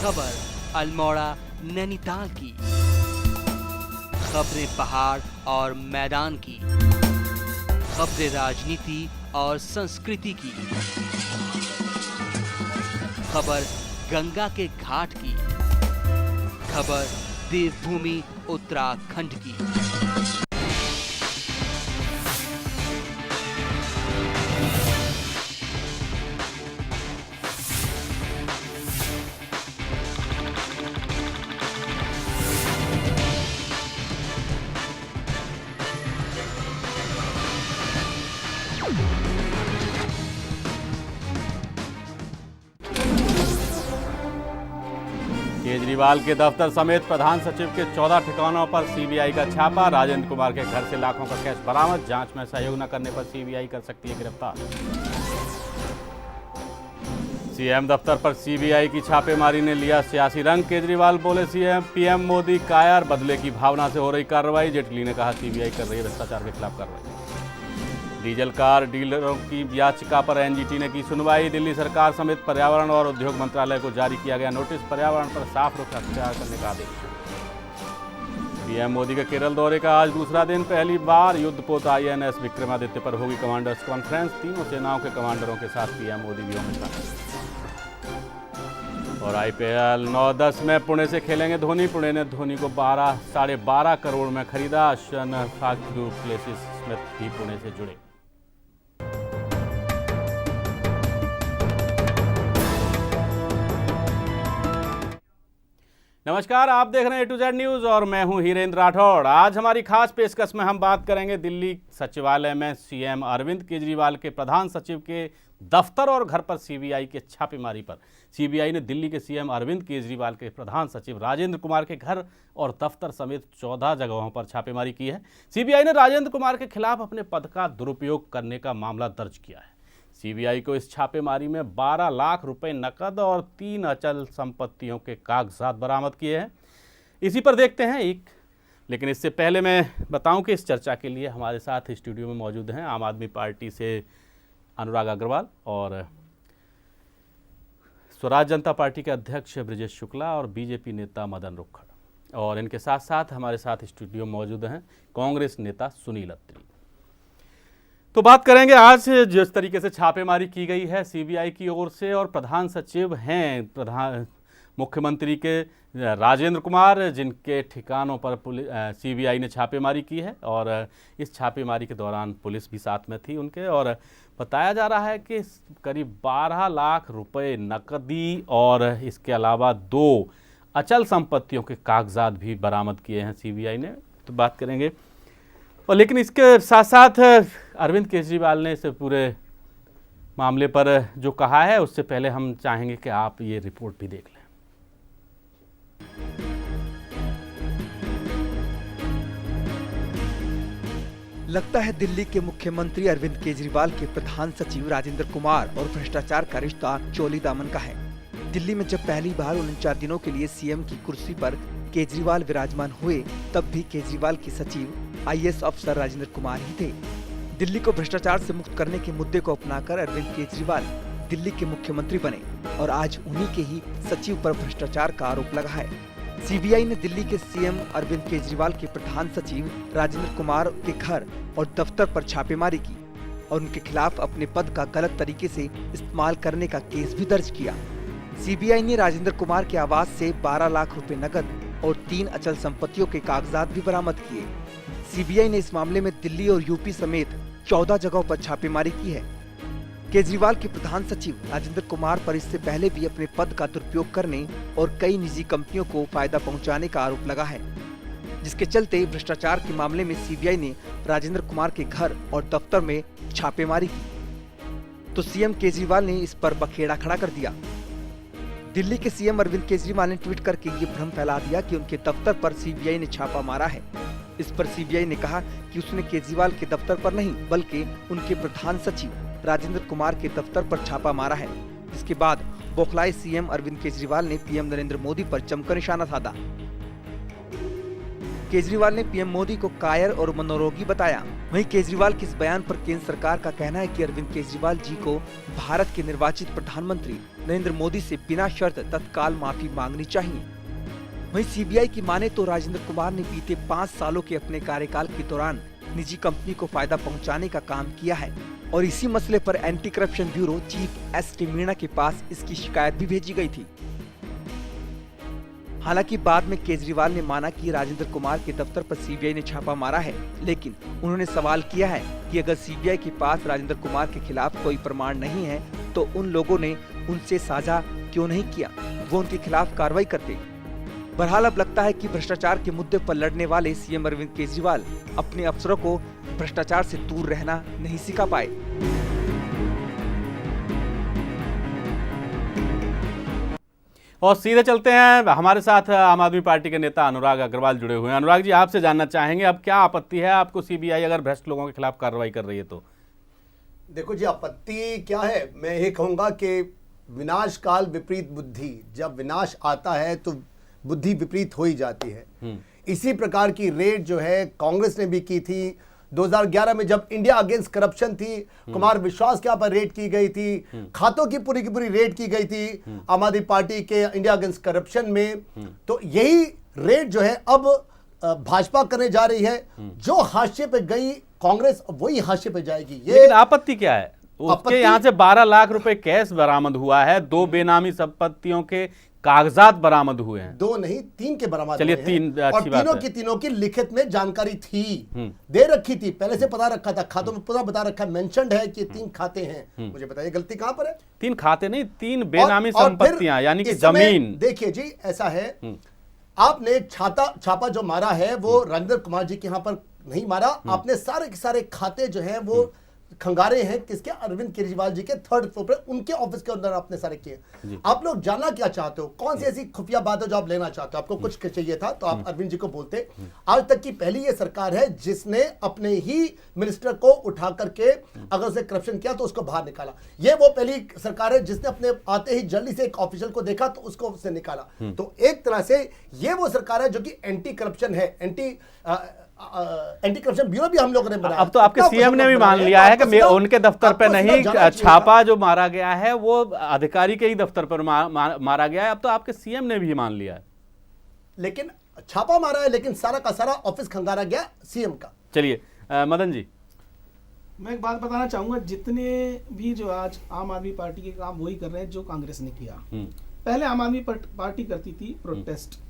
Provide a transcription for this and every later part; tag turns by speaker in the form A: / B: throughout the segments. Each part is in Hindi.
A: खबर अल्मोड़ा नैनीताल की, खबरें पहाड़ और मैदान की, खबरें राजनीति और संस्कृति की, खबर गंगा के घाट की, खबर देवभूमि उत्तराखंड की।
B: केजरीवाल के दफ्तर समेत प्रधान सचिव के 14 ठिकानों पर सीबीआई का छापा। राजेंद्र कुमार के घर से लाखों का कैश बरामद। जांच में सहयोग न करने पर सीबीआई कर सकती है गिरफ्तार। सीएम दफ्तर पर सीबीआई की छापेमारी ने लिया सियासी रंग। केजरीवाल बोले सीएम पीएम मोदी कायर, बदले की भावना से हो रही कार्रवाई। जेटली ने कहा सीबीआई कर रही है भ्रष्टाचार के खिलाफ कार्रवाई। डीजल कार डीलरों की याचिका पर एनजीटी ने की सुनवाई। दिल्ली सरकार समेत पर्यावरण और उद्योग मंत्रालय को जारी किया गया नोटिस। पर्यावरण पर साफ रुख अख्तियार करने का आदेश। पीएम मोदी के केरल दौरे का आज दूसरा दिन। पहली बार युद्धपोत आईएनएस विक्रमादित्य पर होगी कमांडर्स कॉन्फ्रेंस। तीनों सेनाओं के कमांडरों के साथ पीएम मोदी भी होंगे शामिल। और आईपीएल 9-10 में पुणे से खेलेंगे धोनी। पुणे ने धोनी को 12.5 करोड़ में खरीदा। अश्विन फाक्यू प्लेसिस स्मिथ भी पुणे से जुड़े। नमस्कार, आप देख रहे हैं A to Z न्यूज और मैं हूं हीरेंद्र राठौड़। आज हमारी खास पेशकश में हम बात करेंगे दिल्ली सचिवालय में सीएम अरविंद केजरीवाल के प्रधान सचिव के दफ्तर और घर पर सीबीआई के छापेमारी पर। सीबीआई ने दिल्ली के सीएम अरविंद केजरीवाल के प्रधान सचिव राजेंद्र कुमार के घर और दफ्तर समेत 14 जगहों पर छापेमारी की है। सीबीआई ने राजेंद्र कुमार के खिलाफ अपने पद का दुरुपयोग करने का मामला दर्ज किया है। सीबीआई को इस छापेमारी में 12 लाख रुपए नकद और 3 अचल संपत्तियों के कागजात बरामद किए हैं। इसी पर देखते हैं लेकिन इससे पहले मैं बताऊं कि इस चर्चा के लिए हमारे साथ स्टूडियो में मौजूद हैं आम आदमी पार्टी से अनुराग अग्रवाल और स्वराज जनता पार्टी के अध्यक्ष ब्रजेश शुक्ला और बीजेपी नेता मदन रुक्खड़। और इनके साथ साथ हमारे साथ स्टूडियो में मौजूद हैं कांग्रेस नेता सुनील अत्री। तो बात करेंगे आज जिस तरीके से छापेमारी की गई है सीबीआई की ओर से, और प्रधान सचिव हैं मुख्यमंत्री के राजेंद्र कुमार, जिनके ठिकानों पर सीबीआई ने छापेमारी की है। और इस छापेमारी के दौरान पुलिस भी साथ में थी उनके, और बताया जा रहा है कि करीब 12 लाख रुपए नकदी और इसके अलावा 2 अचल संपत्तियों के कागजात भी बरामद किए हैं सीबीआई ने। तो बात करेंगे, और लेकिन इसके साथ साथ अरविंद केजरीवाल ने इस पूरे मामले पर जो कहा है उससे पहले हम चाहेंगे कि आप ये रिपोर्ट भी देख लें।
C: लगता है दिल्ली के मुख्यमंत्री अरविंद केजरीवाल के प्रधान सचिव राजेंद्र कुमार और भ्रष्टाचार का रिश्ता चोली दामन का है। दिल्ली में जब पहली बार 49 दिनों के लिए सीएम की कुर्सी पर केजरीवाल विराजमान हुए, तब भी केजरीवाल के सचिव आईएएस अफसर राजेंद्र कुमार ही थे। दिल्ली को भ्रष्टाचार से मुक्त करने के मुद्दे को अपनाकर अरविंद केजरीवाल दिल्ली के मुख्यमंत्री बने और आज उन्हीं के ही सचिव पर भ्रष्टाचार का आरोप लगा है। सीबीआई ने दिल्ली के सीएम अरविंद केजरीवाल के प्रधान सचिव राजेंद्र कुमार के घर और दफ्तर पर छापेमारी की और उनके खिलाफ अपने पद का गलत तरीके से इस्तेमाल करने का केस भी दर्ज किया। सीबीआई ने राजेंद्र कुमार के आवास से 12 लाख रुपए नकद और 3 अचल संपत्तियों के कागजात भी बरामद किए। सीबीआई ने इस मामले में दिल्ली और यूपी समेत 14 जगहों पर छापेमारी की है। केजरीवाल के प्रधान सचिव राजेंद्र कुमार पर इससे पहले भी अपने पद का दुरुपयोग करने और कई निजी कंपनियों को फायदा पहुंचाने का आरोप लगा है, जिसके चलते भ्रष्टाचार के मामले में सीबीआई ने राजेंद्र कुमार के घर और दफ्तर में छापेमारी की, तो सीएम केजरीवाल ने इस पर बखेड़ा खड़ा कर दिया। दिल्ली के सीएम अरविंद केजरीवाल ने ट्वीट करके ये भ्रम फैला दिया कि उनके दफ्तर पर सीबीआई ने छापा मारा है। इस पर सीबीआई ने कहा कि उसने केजरीवाल के दफ्तर पर नहीं बल्कि उनके प्रधान सचिव राजेंद्र कुमार के दफ्तर पर छापा मारा है। इसके बाद बौखलाए सीएम अरविंद केजरीवाल ने पीएम नरेंद्र मोदी पर जमकर निशाना साधा। केजरीवाल ने पीएम मोदी को कायर और मनोरोगी बताया। वहीं केजरीवाल के इस बयान पर केंद्र सरकार का कहना है कि अरविंद केजरीवाल जी को भारत के निर्वाचित प्रधानमंत्री नरेंद्र मोदी से बिना शर्त तत्काल माफी मांगनी चाहिए। वहीं सीबीआई की माने तो राजेंद्र कुमार ने बीते 5 सालों के अपने कार्यकाल के दौरान निजी कंपनी को फायदा पहुंचाने का काम किया है और इसी मसले पर anti corruption bureau chief ST. Meena के पास इसकी शिकायत भी भेजी गई थी। हालांकि बाद में केजरीवाल ने माना कि राजेंद्र कुमार के दफ्तर पर सीबीआई ने छापा मारा है, लेकिन उन्होंने सवाल किया है कि अगर सीबीआई के पास राजेंद्र कुमार के खिलाफ कोई प्रमाण नहीं है तो उन लोगों ने उनसे साझा क्यों नहीं किया, वो उनके खिलाफ कार्रवाई करते। बहरहाल अब लगता है कि भ्रष्टाचार के मुद्दे पर लड़ने वाले सीएम अरविंद केजरीवाल अपने अफसरों को भ्रष्टाचार से दूर रहना नहीं सिखा पाए।
B: और सीधे चलते हैं, हमारे साथ आम आदमी पार्टी के नेता अनुराग अग्रवाल जुड़े हुए हैं। अनुराग जी, आपसे जानना चाहेंगे अब क्या आपत्ति है आपको सीबीआई अगर भ्रष्ट लोगों के खिलाफ कार्रवाई कर रही है तो?
D: देखो जी, आपत्ति क्या है, मैं ये कहूँगा कि विनाश काल विपरीत बुद्धि, जब विनाश आता है तो बुद्धि विपरीत हो ही जाती है। इसी प्रकार की रेड जो है कांग्रेस ने भी की थी 2011 में, जब इंडिया अगेंस्ट करप्शन थी, कुमार विश्वास के यहाँ पर रेड की गई थी, खातों की पूरी रेड की गई थी आम आदमी पार्टी के इंडिया अगेंस्ट करप्शन में। तो यही रेड जो है अब भाजपा करने जा रही है। जो हाशिए पे गई कांग्रेस वही हाशिए पे जाएगी। ये
B: लेकिन आपत्ति क्या है? उसके यहाँ से 12 लाख रुपए कैश बरामद हुआ है, 2 बेनामी संपत्तियों के कागजात बरामद हुए हैं।
D: 2 नहीं 3 के बरामद।
B: चलिए 3
D: और तीनों की लिखित में जानकारी थी, दे रखी थी, पहले से पता रखा था, खातों में पूरा बता रखा, मेंशन्ड है कि 3 खाते हैं। मुझे बताइए गलती कहां पर है?
B: 3 खाते नहीं, 3 बेनामी संपत्तियां, यानी कि जमीन।
D: देखिए जी, ऐसा है, आपने छापा जो मारा है वो राजेंद्र कुमार जी के यहाँ पर नहीं मारा, आपने सारे के सारे खाते जो है वो खंगारे हैं किसके? अरविंद केजरीवाल जी के 3rd फ्लोर पे, उनके ऑफिस के अंदर आपने सारे किए। आप लोग जानना क्या चाहते हो? कौन सी ऐसी खुफिया बात है जो आप लेना चाहते हो? आपको कुछ चाहिए था तो आप अरविंद जी को बोलते। आज तक की पहली ये सरकार है जिसने अपने ही मिनिस्टर को उठा करके अगर उसे करप्शन किया तो उसको बाहर निकाला। ये वो पहली सरकार है जिसने अपने आते ही जल्दी से एक ऑफिशियल को देखा तो उसको उससे निकाला। तो एक तरह से ये वो सरकार है जो कि एंटी करप्शन है, एंटी करप्शन ब्यूरो भी हम लोगों ने बनाया।
B: अब तो आपके सीएम ने भी मान लिया है कि उनके दफ्तर पे नहीं, छापा जो मारा गया है वो अधिकारी के ही दफ्तर पर मारा गया है। अब तो आपके सीएम ने भी मान लिया है।
D: लेकिन छापा मारा है, लेकिन सारा का सारा ऑफिस खंगारा गया सीएम का।
B: चलिए मदन जी,
E: मैं एक बात बताना चाहूंगा, जितने भी जो आज आम आदमी पार्टी के काम वही कर रहे हैं जो कांग्रेस ने किया। पहले आम आदमी पार्टी करती थी प्रोटेस्ट,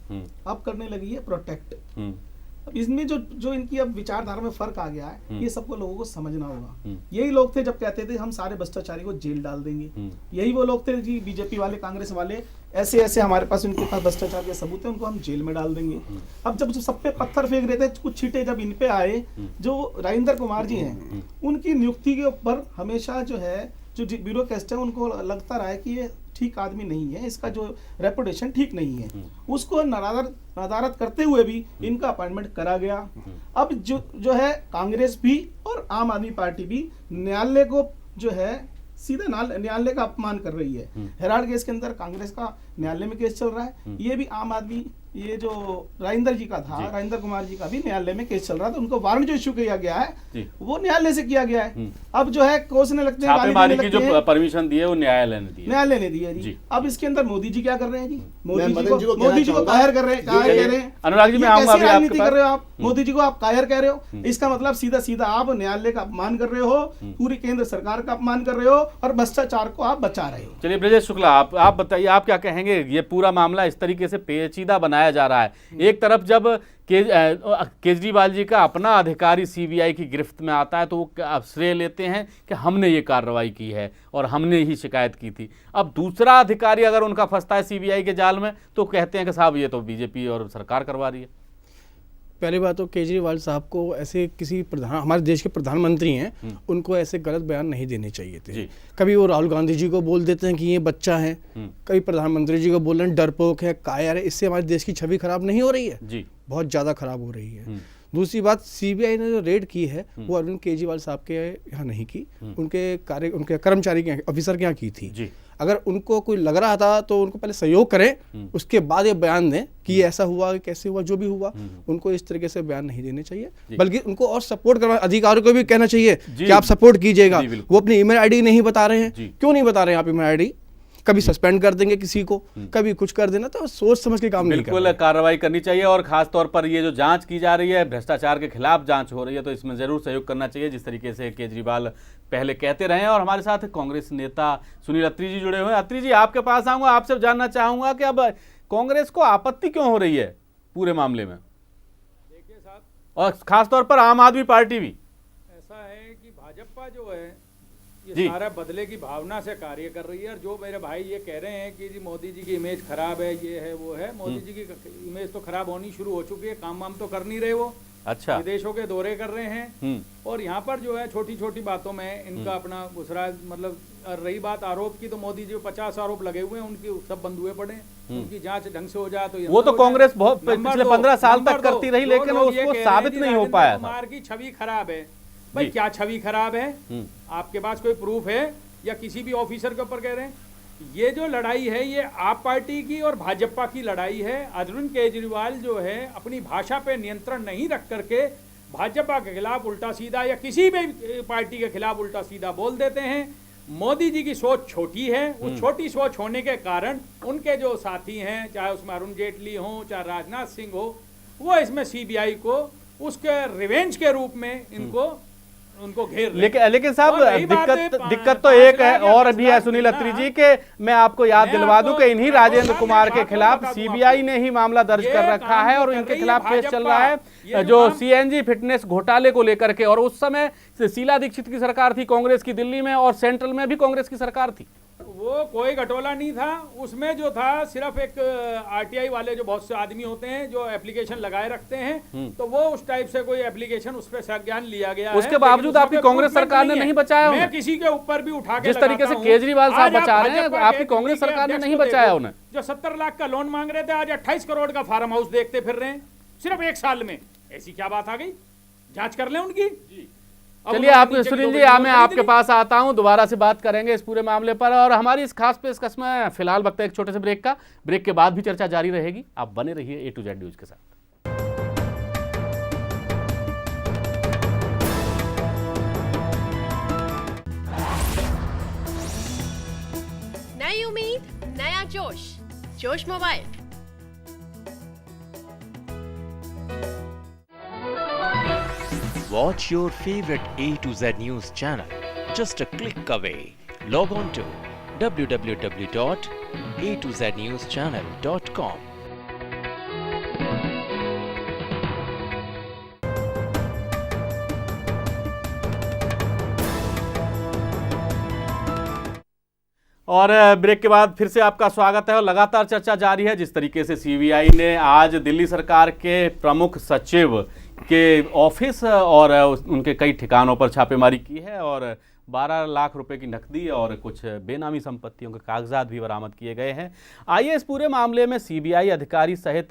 E: अब करने लगी है प्रोटेक्ट। अब इसमें जो इनकी अब विचारधारा में फर्क आ गया है, ये सबको लोगों को समझना होगा। यही लोग थे जब कहते थे हम सारे भ्रष्टाचारी को जेल डाल देंगे। यही वो लोग थे जी, बीजेपी वाले, कांग्रेस वाले, ऐसे हमारे पास उनके पास भ्रष्टाचार के सबूत है, उनको हम जेल में डाल देंगे। अब जब सब पे पत्थर फेंक रहे थे, कुछ छींटे जब इन पे आए, जो राजेंद्र कुमार जी हैं, उनकी नियुक्ति के ऊपर हमेशा जो है जो ब्यूरोक्रेस्ट है उनको लगता रहा है कि ये ठीक आदमी नहीं है, इसका जो रेपुटेशन ठीक नहीं है। उसको नदारत करते हुए भी इनका अपॉइंटमेंट करा गया। अब जो है कांग्रेस भी और आम आदमी पार्टी भी न्यायालय को जो है सीधा न्यायालय का अपमान कर रही है। हेराल्ड केस के अंदर कांग्रेस का न्यायालय में केस चल रहा है, ये भी आम आदमी, ये जो राजेंद्र जी का था, राजेंद्र कुमार जी का भी न्यायालय में केस चल रहा था। उनको वारंट जो इशू किया गया है वो न्यायालय से किया गया है। अब जो है कोसने लगते हैं,
B: छापेमारी की जो परमिशन दी है वो न्यायालय ने दी है
E: जी। अब इसके अंदर मोदी जी क्या कर रहे हैं जी? मोदी जी को कायर कर रहे हैं।
B: अनुराग जी, मैं आऊंगा अभी
E: राजनीति कर रहे हो आप, मोदी जी को आप कायर कह रहे हो। इसका मतलब सीधा आप न्यायालय का अपमान कर रहे हो, पूरी केंद्र सरकार का अपमान कर रहे हो और भ्रष्टाचार को आप बचा रहे हो।
B: चलिए ब्रजेश शुक्ला, आप बताइए, आप क्या कहेंगे? ये पूरा मामला इस तरीके से पेचीदा बनाया जा रहा है। एक तरफ जब केजरीवाल जी का अपना अधिकारी सीबीआई की गिरफ्त में आता है तो वो श्रेय लेते हैं कि हमने ये कार्रवाई की है और हमने ही शिकायत की थी। अब दूसरा अधिकारी अगर उनका फंसता है सीबीआई के जाल में तो कहते हैं कि साहब ये तो बीजेपी और सरकार करवा रही है।
F: पहली बात तो केजरीवाल साहब को ऐसे किसी हमारे देश के प्रधानमंत्री हैं, उनको ऐसे गलत बयान नहीं देने चाहिए थे। कभी वो राहुल गांधी जी को बोल देते हैं कि ये बच्चा है, कभी प्रधानमंत्री जी को बोल रहे हैं डरपोक है, कायर है। इससे हमारे देश की छवि खराब नहीं हो रही है जी, बहुत ज़्यादा खराब हो रही है। दूसरी बात, सीबीआई ने जो रेड की है वो अरविंद केजरीवाल साहब के यहाँ नहीं की, उनके कर्मचारी के ऑफिसर के यहाँ की थी। अगर उनको कोई लग रहा था तो उनको पहले सहयोग करें, उसके बाद ये बयान दें कि ये ऐसा हुआ, कैसे हुआ, जो भी हुआ। उनको इस तरीके से बयान नहीं देने चाहिए, बल्कि उनको और सपोर्ट करना, अधिकारियों को भी कहना चाहिए कि आप सपोर्ट कीजिएगा। वो अपनी ईमेल आईडी नहीं बता रहे हैं, क्यों नहीं बता रहे हैं आप ईमेल आईडी? कभी सस्पेंड कर देंगे किसी को, कभी कुछ कर देना, तो सोच समझ के काम नहीं करना।
B: बिल्कुल कार्रवाई करनी चाहिए, और खास तौर पर ये जो जांच की जा रही है, भ्रष्टाचार के खिलाफ जांच हो रही है, तो इसमें जरूर सहयोग करना चाहिए, जिस तरीके से केजरीवाल पहले कहते रहे हैं। और हमारे साथ कांग्रेस नेता सुनील अत्री जी जुड़े हुए हैं। अत्री जी, आपके पास आऊंगा, आपसे जानना चाहूंगा कि अब कांग्रेस को आपत्ति क्यों हो रही है पूरे मामले में?
G: देखिए साहब,
B: और खास तौर पर आम आदमी पार्टी भी
G: ऐसा है कि भाजपा जो है ये सारा बदले की भावना से कार्य कर रही है। और जो मेरे भाई ये कह रहे हैं कि जी मोदी जी की इमेज खराब है, ये है वो है, मोदी जी की इमेज तो खराब होनी शुरू हो चुकी है, काम वाम तो कर नहीं रहे वो।
B: अच्छा,
G: विदेशों के दौरे कर रहे हैं, और यहाँ पर जो है छोटी छोटी बातों में इनका अपना घुसरा, मतलब रही बात आरोप की, तो मोदी जी 50 आरोप लगे हुए हैं, उनकी सब बंधुए पड़े, उनकी जांच ढंग से हो जाए तो
B: वो तो कांग्रेस बहुत पिछले 15 साल तक करती रही, लेकिन उसको साबित नहीं हो पाया था।
G: कुमार की छवि खराब है। भाई क्या छवि खराब है? आपके पास कोई प्रूफ है? या किसी भी ऑफिसर के ऊपर कह रहे हैं? ये जो लड़ाई है ये आप पार्टी की और भाजपा की लड़ाई है। अरविंद केजरीवाल जो है अपनी भाषा पे नियंत्रण नहीं रख करके भाजपा के खिलाफ उल्टा सीधा या किसी भी पार्टी के खिलाफ उल्टा सीधा बोल देते हैं। मोदी जी की सोच छोटी है, उस छोटी सोच होने के कारण उनके जो साथी हैं, चाहे उसमें अरुण जेटली हो, चाहे राजनाथ सिंह हो, वो इसमें सीबीआई को उसके रिवेंज के रूप में उनको घेर।
B: लेकिन साहब दिक्कत तो एक है और भी है सुनील अत्री जी के, मैं आपको याद दिलवा दूं कि इन्हीं राजेंद्र कुमार के खिलाफ सीबीआई ने ही मामला दर्ज कर रखा है और इनके खिलाफ केस चल रहा है जो सीएनजी फिटनेस घोटाले को लेकर के। और उस समय शीला दीक्षित की सरकार थी कांग्रेस की दिल्ली में, और सेंट्रल में भी कांग्रेस की सरकार थी।
G: वो कोई घटोला नहीं था उसमें, जो था सिर्फ एक आरटीआई वाले जो बहुत से आदमी होते हैं जो एप्लीकेशन लगाए रखते हैं, तो वो उस टाइप से कोई एप्लीकेशन उस पर संज्ञान लिया गया है।
B: उसके बावजूद आपकी कांग्रेस सरकार ने नहीं बचाया उन्हें।
G: मैं किसी के ऊपर भी उठा के
B: जिस तरीके से केजरीवाल साहब बचा रहे हैं, आपकी कांग्रेस सरकार ने नहीं बचाया उन्हें।
G: जो 70 लाख का लोन मांग रहे थे, आज 28 करोड़ का फार्म हाउस देखते फिर रहे हैं सिर्फ 1 साल में। ऐसी क्या बात आ गई? जांच कर लें उनकी।
B: चलिए आप सुनील जी, मैं आपके पास आता हूं, दोबारा से बात करेंगे इस पूरे मामले पर। और हमारी इस खास पेशकश में फिलहाल वक्त है एक छोटे से ब्रेक का। ब्रेक के बाद भी चर्चा जारी रहेगी, आप बने रहिए A to Z न्यूज के साथ।
H: नई उम्मीद, नया जोश, जोश mobile.
I: Watch your favorite A to Z news channel just a click away. Log on to www.atoznewschannel.com.
B: और ब्रेक के बाद फिर से आपका स्वागत है। और लगातार चर्चा जारी है, जिस तरीके से सीबीआई ने आज दिल्ली सरकार के प्रमुख सचिव के ऑफिस और उनके कई ठिकानों पर छापेमारी की है और 12 लाख रुपए की नकदी और कुछ बेनामी संपत्तियों के कागजात भी बरामद किए गए हैं। आइए इस पूरे मामले में सीबीआई अधिकारी सहित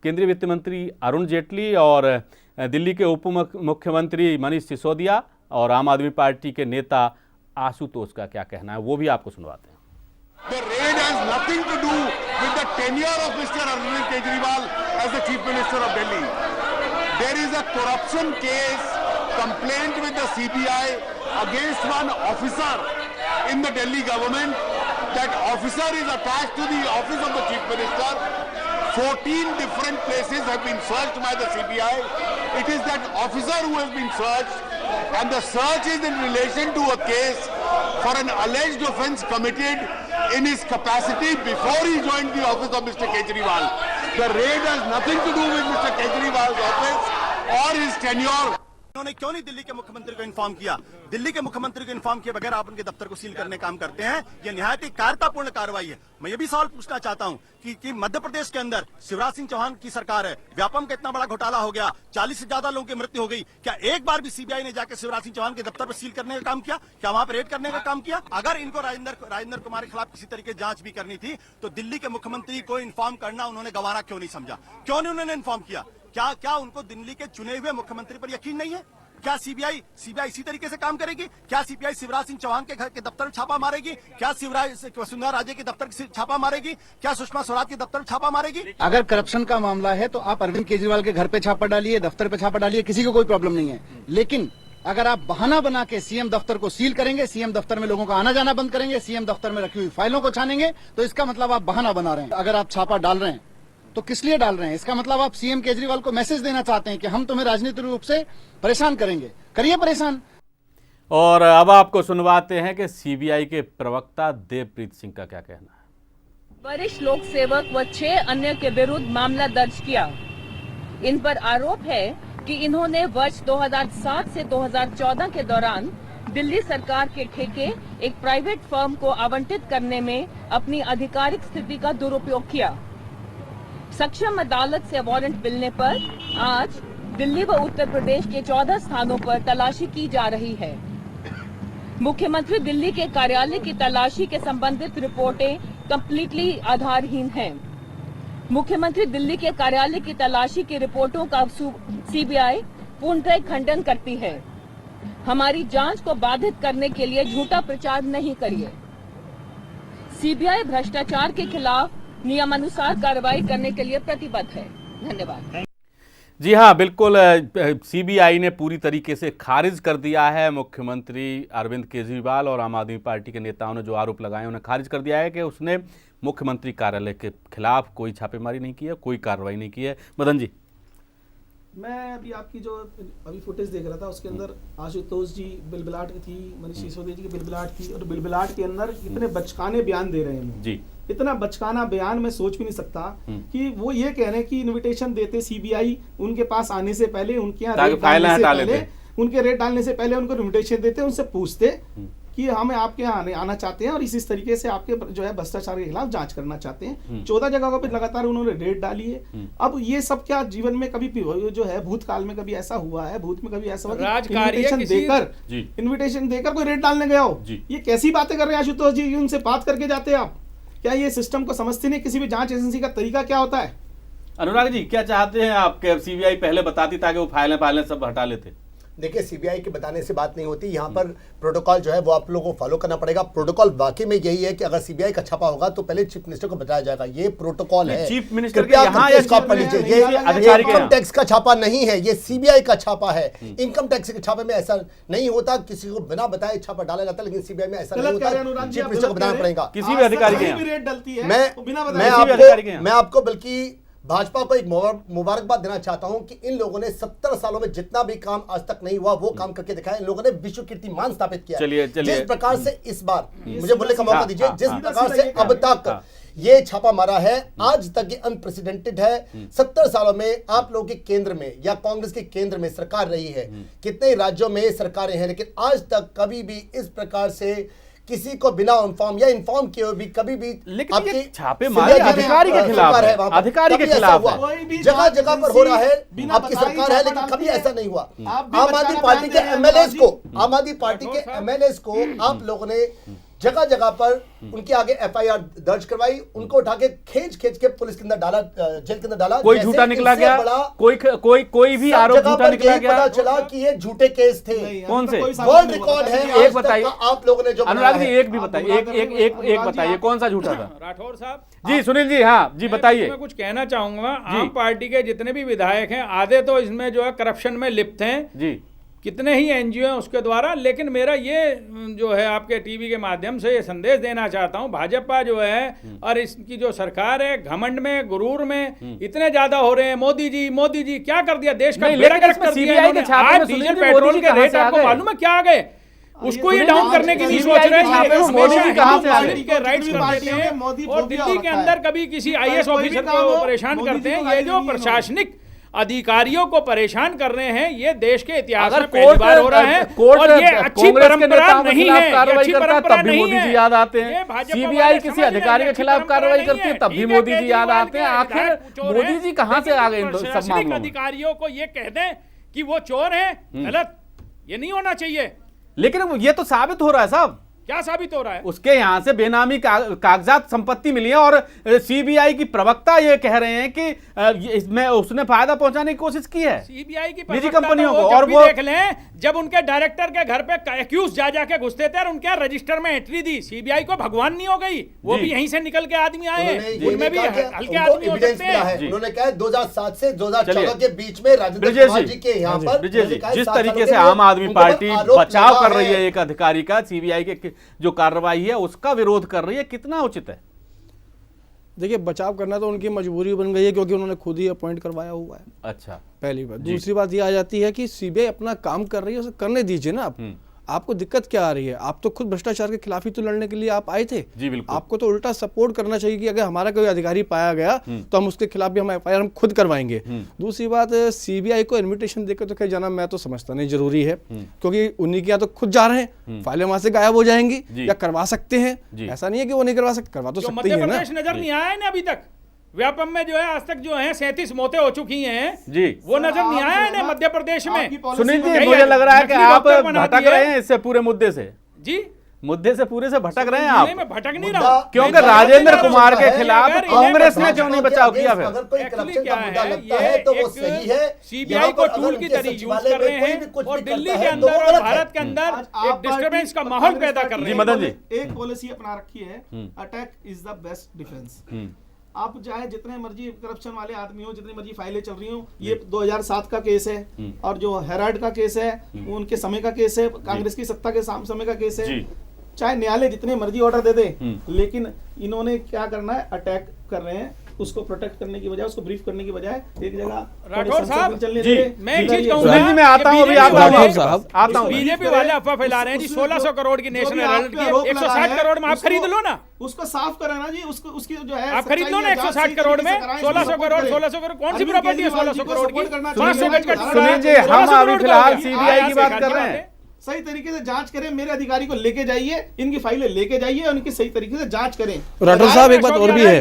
B: केंद्रीय वित्त मंत्री अरुण जेटली और दिल्ली के उप मुख्यमंत्री मनीष सिसोदिया और आम आदमी पार्टी के नेता आशुतोष का क्या कहना है, वो भी आपको सुनवाते हैं।
J: The raid has nothing to do with the tenure of Mr. Arvind Kejriwal as the Chief Minister of Delhi. There is a corruption case complaint with the CBI against one officer in the Delhi government. That officer is attached to the office of the Chief Minister. 14 different places have been searched by the CBI. It is that officer who has been searched, and the search is in relation to a case for an alleged offence committed in his capacity before he joined the office of Mr. Kejriwal. The raid has nothing to do with Mr. Kejriwal's office or his tenure.
K: उन्होंने क्यों नहीं दिल्ली के मुख्यमंत्री को इन्फॉर्म किया? दिल्ली के मुख्यमंत्री को इन्फॉर्म किए बगैर आप उनके दफ्तर को सील करने काम करते हैं, यह निहायत ही कायरतापूर्ण कार्रवाई है। मैं ये भी सवाल पूछना चाहता हूं कि मध्य प्रदेश के अंदर शिवराज सिंह चौहान की सरकार है, व्यापम का इतना बड़ा घोटाला हो गया, 40 से ज्यादा लोगों की मृत्यु हो गई, क्या एक बार भी सीबीआई ने जाकर शिवराज सिंह चौहान के दफ्तर पर सील करने का काम किया? क्या वहां पर रेड करने का काम किया? अगर इनको राजेंद्र कुमार के खिलाफ किसी तरीके जांच भी करनी थी तो दिल्ली के मुख्यमंत्री को इन्फॉर्म करना उन्होंने गंवारा क्यों नहीं समझा? क्यों नहीं उन्होंने इन्फॉर्म किया? क्या उनको दिल्ली के चुने हुए मुख्यमंत्री पर यकीन नहीं है? क्या सीबीआई इसी तरीके से काम करेगी? क्या सीबीआई शिवराज सिंह चौहान के घर के दफ्तर में छापा मारेगी? क्या वसुंधरा राजे के दफ्तर में छापा मारेगी? क्या सुषमा स्वराज के दफ्तर में छापा मारेगी?
L: अगर करप्शन का मामला है तो आप अरविंद केजरीवाल के घर पे छापा डालिए, दफ्तर पे छापा डालिए, किसी को कोई प्रॉब्लम नहीं है। लेकिन अगर आप बहाना बना के सीएम दफ्तर को सील करेंगे, सीएम दफ्तर में लोगों का आना जाना बंद करेंगे, सीएम दफ्तर में रखी हुई फाइलों को छानेंगे, तो इसका मतलब आप बहाना बना रहे हैं। अगर आप छापा डाल रहे हैं तो किस लिए डाल रहे हैं? इसका मतलब आप सीएम केजरीवाल को मैसेज देना चाहते हैं कि हम तुम्हें राजनीतिक रूप से परेशान करेंगे, करिए परेशान।
B: और अब आपको सुनवाते हैं कि सीबीआई के प्रवक्ता देवप्रीत सिंह का क्या कहना है।
M: वरिष्ठ लोक सेवक व 6 अन्य के विरुद्ध मामला दर्ज किया। इन पर आरोप है कि इन्होंने वर्ष 2007 से 2014 के दौरान दिल्ली सरकार के ठेके एक प्राइवेट फर्म को आवंटित करने में अपनी आधिकारिक स्थिति का दुरुपयोग किया। सक्षम अदालत से वारंट मिलने पर आज दिल्ली व उत्तर प्रदेश के 14 स्थानों पर तलाशी की जा रही है। मुख्यमंत्री दिल्ली के कार्यालय की तलाशी के संबंधित रिपोर्टें कंप्लीटली आधारहीन हैं। मुख्यमंत्री दिल्ली के कार्यालय की तलाशी की रिपोर्टों का सीबीआई पूर्णतः खंडन करती है। हमारी जांच को बाधित करने के लिए झूठा प्रचार नहीं करिए। सीबीआई भ्रष्टाचार के खिलाफ नियमानुसार कार्रवाई करने के लिए प्रतिबद्ध है। धन्यवाद।
B: जी हाँ, बिल्कुल। सीबीआई ने पूरी तरीके से खारिज कर दिया है मुख्यमंत्री अरविंद केजरीवाल और आम आदमी पार्टी के नेताओं ने जो आरोप लगाए उन्हें खारिज कर दिया है कि उसने मुख्यमंत्री कार्यालय के खिलाफ कोई छापेमारी नहीं की है, कोई कार्रवाई नहीं की है। मदन जी,
E: मैं अभी आपकी जो अभी फुटेज देख रहा था उसके अंदर आशुतोष जी बिलबिलाट की थी, मनीष सिसोदिया जी की बिलबिलाट थी, और बिलबिलाट के अंदर इतने बचकाने बयान दे रहे हैं
B: जी।
E: इतना बचकाना बयान मैं सोच भी नहीं सकता कि वो ये कह रहे हैं कि इनविटेशन देते सीबीआई उनके पास आने से पहले, उनके यहाँ रेड डालने से पहले उनको इनविटेशन देते, उनसे पूछते कि हमें आपके यहाँ आना चाहते हैं और इस तरीके से आपके जो है भ्रष्टाचार के खिलाफ जांच करना चाहते हैं। 14 जगहों पर लगातार उन्होंने रेड डाली है। अब ये सब क्या जीवन में कभी जो है भूतकाल में कभी ऐसा हुआ है, भूत में कभी ऐसा हुआ इन्विटेशन देकर कोई रेड डालने गया हो? ये कैसी बातें कर रहे हैं आशुतोष जी? उनसे बात करके जाते हैं आप? क्या ये सिस्टम को समझते नहीं? किसी भी जांच एजेंसी का तरीका क्या होता है?
B: अनुराग जी, क्या चाहते हैं आप? सीबीआई पहले बताती ताकि वो फाइलें सब हटा लेते।
D: देखिए, सीबीआई के बताने से बात नहीं होती। यहाँ पर प्रोटोकॉल जो है वो आप लोगों को फॉलो करना पड़ेगा। प्रोटोकॉल वाकई में यही है कि अगर सीबीआई का छापा होगा तो पहले चीफ मिनिस्टर को बताया जाएगा। ये प्रोटोकॉल है।
B: चीफ मिनिस्टर
D: ये इनकम टैक्स का छापा नहीं है, ये सीबीआई का छापा है। इनकम टैक्स के छापे में ऐसा नहीं होता, किसी को बिना बताए छापा डाला जाता, लेकिन सीबीआई में ऐसा नहीं होता। चीफ मिनिस्टर को बताना पड़ेगा।
B: किसी भी अधिकारी
D: मैं आपको बल्कि भाजपा को एक मुबारकबाद देना चाहता हूं कि इन लोगों ने 70 सालों में जितना भी काम आज तक नहीं हुआ वो काम करके दिखाया। इन लोगों ने विश्व कीर्तिमान स्थापित किया। जिस प्रकार से इस बार, मुझे बोलने का मौका दीजिए, जिस प्रकार से अब तक ये छापा मारा है, आज तक ये अनप्रेसिडेंटेड है। 70 सालों में आप लोगों के केंद्र में या कांग्रेस के केंद्र में सरकार रही है, कितने राज्यों में सरकारें हैं, लेकिन आज तक कभी भी इस प्रकार से किसी को बिना इन्फॉर्म या इन्फॉर्म किए भी कभी भी,
B: लेकिन ये छापे मारे अधिकारी के खिलाफ है, अधिकारी के खिलाफ है,
D: जगह जगह पर हो रहा है। आपकी सरकार है, लेकिन कभी ऐसा नहीं हुआ। आम आदमी पार्टी के एमएलएस को आप लोगों ने जगह जगह पर उनके आगे एफआईआर दर्ज करवाई, उनको उठा के खींच के पुलिस के अंदर डाला, जेल के अंदर डाला।
B: कोई झूठा निकला गया, कोई भी आरोप झूठा निकला गया।
D: पता चला कि ये झूठे केस थे।
B: कौन से?
D: वर्ल्ड रिकॉर्ड है।
B: एक बताइए
D: आप लोगों ने जो
B: अनुराग जी, एक भी बताइए, एक बताइए कौन सा झूठा था?
G: राठौर साहब
B: जी, सुनील जी, हाँ जी बताइए।
G: मैं कुछ कहना चाहूंगा। आम पार्टी के जितने भी विधायक हैं आधे तो इसमें जो है करप्शन में लिप्त हैं जी। कितने ही एनजीओ हैं उसके द्वारा। लेकिन मेरा ये जो है आपके टीवी के माध्यम से ये संदेश देना चाहता हूं, भाजपा जो है और इसकी जो सरकार है घमंड में, गुरूर में इतने ज्यादा हो रहे हैं। मोदी जी क्या कर दिया, देश का बेड़ा गर्क कर दिया इन्होंने। आज डीजल पेट्रोल के रेट आपको मालूम है क्या आ गए? उसको ये डाउन करने की नहीं सोच रहे हैं। मोदी जी कहां से आ गए? के राइट्स कर देते हैं और दिल्ली के अंदर कभी किसी आईएएस ऑफिसर को परेशान करते हैं। ये जो प्रशासनिक अधिकारियों को परेशान कर रहे हैं, ये देश के इतिहास में पहली बार हो रहा है और ये अच्छी परंपरा नहीं है।
B: कार्रवाई करता तब भी मोदी जी याद आते हैं। सीबीआई किसी अधिकारी के खिलाफ कार्रवाई करती है तब भी मोदी जी याद आते हैं। आखिर मोदी जी कहां से आ गए इन सब मामलों में?
G: अधिकारियों को ये कह दें कि वो चोर हैं, गलत, ये नहीं होना चाहिए।
B: लेकिन ये तो साबित हो रहा है साहब,
G: क्या साबित हो रहा है?
B: उसके यहाँ से बेनामी कागजात संपत्ति मिली है और सीबीआई की प्रवक्ता ये कह रहे हैं कि इसमें उसने फायदा पहुंचाने की कोशिश की है
G: सीबीआई की
B: निजी कंपनियों को।
G: और वो देख लें, जब उनके डायरेक्टर के घर पे एक्यूज जाके घुसते थे और उनके रजिस्टर में एंट्री दी, सीबीआई को भगवान नहीं हो गई? वो भी यहीं से निकल के आदमी आए हैं, उनमें भी हल्के आदमी हो सकते हैं।
D: उन्होंने कहा 2007 से 2014 के बीच में राजेंद्र कुमार जी के यहाँ पर
B: जिस तरीके से आम आदमी पार्टी बचाव कर रही है एक अधिकारी का, सीबीआई के जो कार्रवाई है उसका विरोध कर रही है, कितना उचित है?
F: देखिए, बचाव करना तो उनकी मजबूरी बन गई है क्योंकि उन्होंने खुद ही अपॉइंट करवाया हुआ है।
B: अच्छा,
F: पहली बात। दूसरी बात ये आ जाती है कि सीबीआई अपना काम कर रही है, उसे करने दीजिए ना। आप आपको दिक्कत क्या आ रही है? आप तो खुद भ्रष्टाचार के खिलाफ ही तो लड़ने के लिए आप आए थे।
B: जी बिल्कुल।
F: आपको तो उल्टा सपोर्ट करना चाहिए कि अगर हमारा कोई अधिकारी पाया गया तो हम उसके खिलाफ भी हम एफआईआर हम खुद करवाएंगे। दूसरी बात, सीबीआई को इन्विटेशन देकर तो कहीं जाना मैं तो समझता नहीं जरूरी है, क्योंकि उन्हीं के यहाँ तो खुद जा रहे हैं, फाइलें वहां से गायब हो जाएंगी या करवा सकते हैं। ऐसा नहीं है कि वो नहीं करवा सकते, करवा तो सकते ही है ना।
G: नजर नहीं आया ना अभी तक व्यापम में, जो है आज तक जो है 37 मौतें हो चुकी हैं
B: जी,
G: वो नजर नहीं आया है मध्य प्रदेश में।
B: सुनील जी, मुझे लग रहा है कि आप भटक रहे हैं इससे पूरे मुद्दे से।
G: जी,
B: मुद्दे से पूरे से भटक रहे हैं आप।
G: मैं भटक नहीं रहा हूं,
B: क्योंकि राजेंद्र कुमार के खिलाफ कांग्रेस ने क्यों नहीं बचाव किया? फिर
D: अगर कोई करप्शन का मुद्दा लगता है तो वो सही है।
G: सीबीआई को टूल की तरह यूज कर रहे हैं और दिल्ली के अंदर और भारत के अंदर एक डिस्टर्बेंस का माहौल पैदा कर रहे हैं।
B: मदन जी,
E: एक पॉलिसी अपना रखी है, attack is the best defence. आप चाहे जितने मर्जी करप्शन वाले आदमी हो, जितनी मर्जी फाइलें चल रही हो, ये 2007 का केस है और जो हेराल्ड का केस है वो उनके समय का केस है, कांग्रेस की सत्ता के समय का केस है। चाहे न्यायालय जितने मर्जी ऑर्डर दे दे, लेकिन इन्होंने क्या करना है, अटैक कर रहे हैं। उसको प्रोटेक्ट करने की बजाय, उसको ब्रीफ करने की बजाय एक जगह
G: राठौर साहब जी, मैं एक चीज
B: कहूंगा, मैं आता हूं, अभी आता हूं।
G: बीजेपी वाले अफवाह फैला रहे हैं जी 1600 करोड़ की नेशनल हेराल्ड की, 160 करोड़ में आप खरीद लो ना,
E: उसको साफ करें ना जी। उसको उसकी जो है
G: आप खरीद लो ना 160 करोड़ में। 1600 करोड़ कौन सी प्रॉपर्टी है 1600 करोड़ की?
B: सुनील जी, हम अभी फिलहाल सीबीआई की बात कर रहे हैं।
E: सही तरीके से जांच करें, मेरे अधिकारी को लेके जाइए, इनकी फाइलें लेके जाइए और इनकी सही तरीके से जांच करें।
F: राठौर साहब, एक बात और भी है,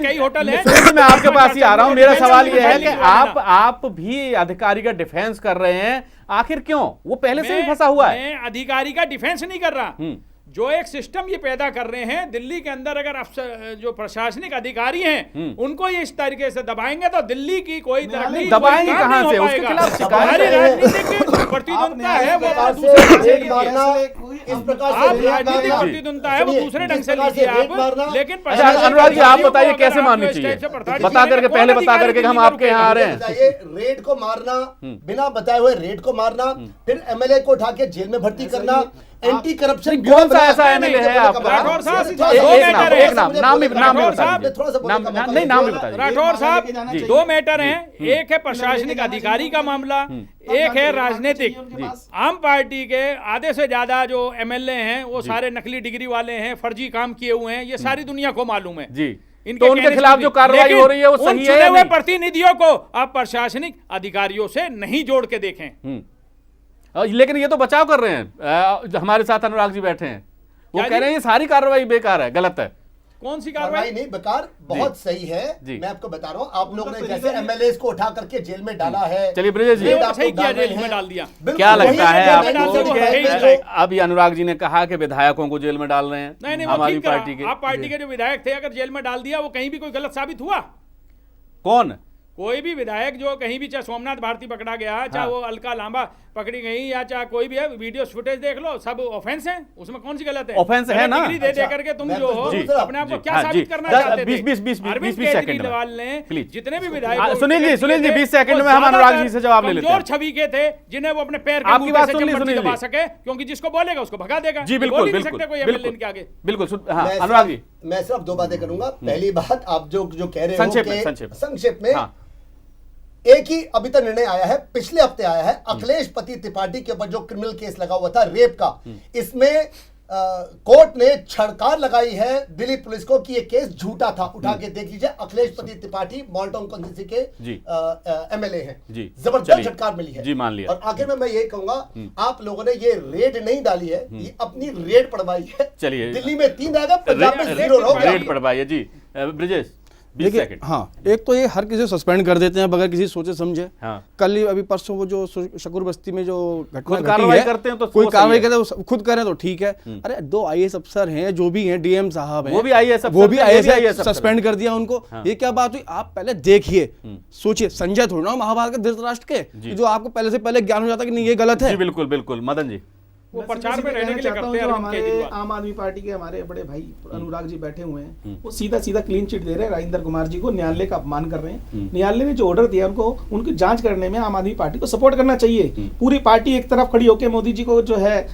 G: कई होटल है।
B: मैं आपके पास ही आ रहा हूं। मेरा सवाल यह है कि आप भी अधिकारी का डिफेंस कर रहे हैं, आखिर क्यों? वो पहले से ही फंसा हुआ है।
G: मैं अधिकारी का डिफेंस नहीं कर रहा, जो एक सिस्टम ये पैदा कर रहे हैं दिल्ली के अंदर, अगर जो प्रशासनिक अधिकारी हैं उनको ये इस तरीके से दबाएंगे तो दिल्ली की कोई तरक्की
B: दबाएंगे कहां से? उसके खिलाफ
G: हमारी राजनीतिक प्रतिद्वंदता है वो दूसरे राजनीतिक प्रतिद्वंदता है वो दूसरे ढंग से लीजिए आप। लेकिन
B: अनुराग जी, आप बताइए कैसे माननी चाहिए? बता करके, पहले बता करके हम आपके यहाँ आ रहे हैं।
D: रेड को मारना, बिना बताए हुए रेड को मारना, फिर एमएलए को उठा के जेल में भर्ती करना, एंटी करप्शन।
B: कौन सा ऐसा एमएलए है आप?
G: राठौर साहब,
B: नाम भी बता।
G: राठौर साहब, 2 मैटर हैं, एक है प्रशासनिक अधिकारी का मामला, एक है राजनीतिक। आम पार्टी के आधे से ज्यादा जो एमएलए हैं वो सारे नकली डिग्री वाले हैं, फर्जी काम किए हुए हैं, ये सारी दुनिया को मालूम है
B: जी। तो उनके खिलाफ जो कार्रवाई हो रही है वो सही है?
G: चुने हुए प्रतिनिधियों को आप प्रशासनिक अधिकारियों से नहीं जोड़ के देखें।
B: लेकिन ये तो बचाव कर रहे हैं। हमारे साथ अनुराग जी बैठे हैं, वो कह रहे हैं ये सारी कार्रवाई बेकार है, गलत है।
G: कौन सी कार्रवाई?
D: नहीं, बेकार बहुत सही है। मैं आपको बता रहा हूँ, आप लोगों ने जैसे एमएलए को उठा करके जेल में डाला है।
B: चलिए ब्रिजेश जी,
G: सही किया, जेल में डाल दिया।
B: क्या लगता है आपको? अभी अनुराग जी ने कहा कि विधायकों को जेल में डाल रहे हैं।
G: नहीं, हमारी पार्टी के, आप पार्टी के जो विधायक थे अगर जेल में डाल दिया, वो कहीं भी कोई गलत साबित हुआ?
B: कौन?
G: कोई भी विधायक जो कहीं भी, चाहे सोमनाथ भारती पकड़ा गया, चाहे वो अलका लांबा पकड़ी गई, या चाहे कोई भी है, वीडियो फुटेज देख लो, सब ऑफेंस है, उसमें कौन सी गलत है?
B: ऑफेंस है ना।
G: दे करके तुम जो हो अपने आप को क्या साबित करना चाहते थे?
B: 20 सेकंड
G: ने जितने भी विधायक,
B: सुनील जी 20 सेकंड में हम अनुराग जी से जवाब ले लेते हैं।
G: छवि के थे जिन्हें वो अपने पैर के मुंह से दबा सके, क्योंकि जिसको बोलेगा उसको भगा देगा।
B: जी बिल्कुल बिल्कुल। अनुराग जी,
D: मैं सिर्फ 2 बातें करूंगा। पहली बात, आप जो कह रहे हो संक्षेप में, एक ही अभी तक निर्णय आया है, पिछले हफ्ते आया है, अखिलेश पति त्रिपाठी के ऊपर जो क्रिमिनल केस लगा हुआ था रेप का, इसमें कोर्ट ने छड़कार लगाई है दिल्ली पुलिस को कि ये केस झूठा था। उठा के देख लीजिए, अखिलेश पति त्रिपाठी मॉल्टन कॉन्स्टिट्यूंसी के एमएलए हैं, जबरदस्त छड़कार मिली है जी, मान लिया। और आखिर में मैं ये कहूंगा, आप लोगों ने ये रेड नहीं डाली है, ये अपनी रेड पड़वाई है।
B: चलिए,
D: दिल्ली में 3 रहेगा, पंजाब में 0
B: रेड पड़वाई है जी। ब्रिजेश, 20
F: देखिए
B: सेकंड।
F: हाँ, एक तो ये हर किसी को सस्पेंड कर देते हैं बगैर किसी सोचे समझे।
B: हाँ।
F: कल ही अभी परसों वो जो शकूर बस्ती में जो घटना
B: खुद
F: घटी
B: कार्रवाई
F: है,
B: करते हैं तो
F: कोई
B: वो सही
F: कार्रवाई
B: है।
F: करते हैं तो खुद करें तो ठीक है। अरे 2 IAS अफसर हैं, जो भी हैं, DM साहब हैं,
B: वो भी IAS अफसर
F: वो भी
B: थे, ये भी
F: IAS
B: IAS अफसर
F: सस्पेंड कर दिया उनको।
B: हाँ।
F: ये क्या बात हुई? आप पहले देखिए, सोचिए, संजय थोड़ी ना महाभारत के धृतराष्ट्र के, कि जो आपको पहले से पहले ज्ञान हो जाता कि नहीं ये गलत है।
B: जी बिल्कुल बिल्कुल। मदन जी,
G: वो प्रचार में रहने के लिए करते हैं
E: जो
G: अरविंद
E: हमारे
G: केजरीवाल।
E: आम आदमी पार्टी के हमारे बड़े भाई अनुराग जी बैठे हुए हैं, वो सीधा सीधा क्लीन चिट दे रहे हैं राजेंद्र कुमार जी को, न्यायालय का अपमान कर रहे हैं। न्यायालय ने जो ऑर्डर दिया उनको, उनकी जांच करने में आम आदमी पार्टी को सपोर्ट करना चाहिए। पूरी पार्टी एक तरफ खड़ी होकर मोदी जी को जो है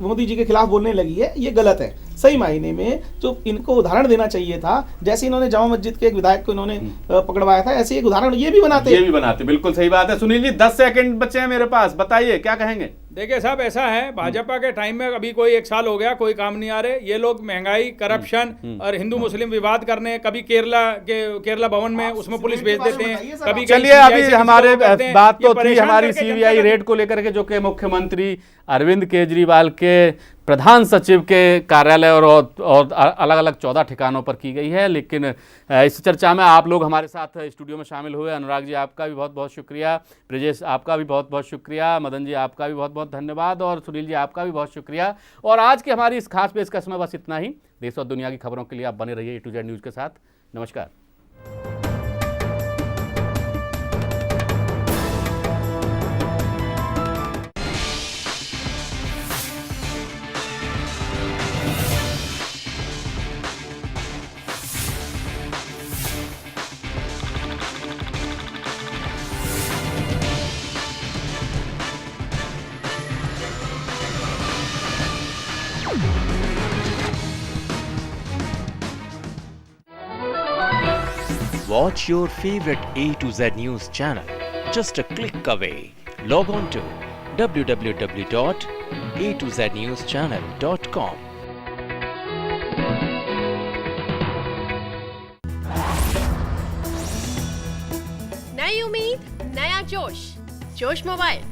E: मोदी जी के खिलाफ बोलने लगी है, ये गलत है। सही मायने में जो इनको उदाहरण देना चाहिए था, जैसे इन्होंने जामा मस्जिद के एक विधायक को इन्होंने पकड़वाया था, ऐसे एक उदाहरण ये भी बनाते।
B: बिल्कुल सही बात है। सुनील जी 10 सेकंड बचे हैं मेरे पास, बताइए क्या कहेंगे?
G: देखिए साहब, ऐसा है, भाजपा के टाइम में अभी कोई 1 साल हो गया, कोई काम नहीं आ रहे। ये लोग महंगाई, करप्शन और हिंदू मुस्लिम विवाद करने, कभी केरला भवन में उसमें पुलिस भेज देते हैं, कभी
B: चलिए अभी हमारे बात तो थी हमारी CBI रेड को लेकर के, जो कि मुख्यमंत्री अरविंद केजरीवाल के प्रधान सचिव के कार्यालय और अलग अलग 14 ठिकानों पर की गई है। लेकिन इस चर्चा में आप लोग हमारे साथ स्टूडियो में शामिल हुए। अनुराग जी आपका भी बहुत बहुत शुक्रिया, ब्रजेश आपका भी बहुत बहुत शुक्रिया, मदन जी आपका भी बहुत बहुत धन्यवाद और सुनील जी आपका भी बहुत शुक्रिया। और आज की हमारी इस खास पेशकश में बस इतना ही। देश और दुनिया की खबरों के लिए आप बने रहिए A to Z न्यूज़ के साथ। नमस्कार।
I: Watch your favorite A to Z News channel just a click away. Log on to www.atozNewschannel.com.
H: नई उम्मीद, नया जोश, जोश मोबाइल।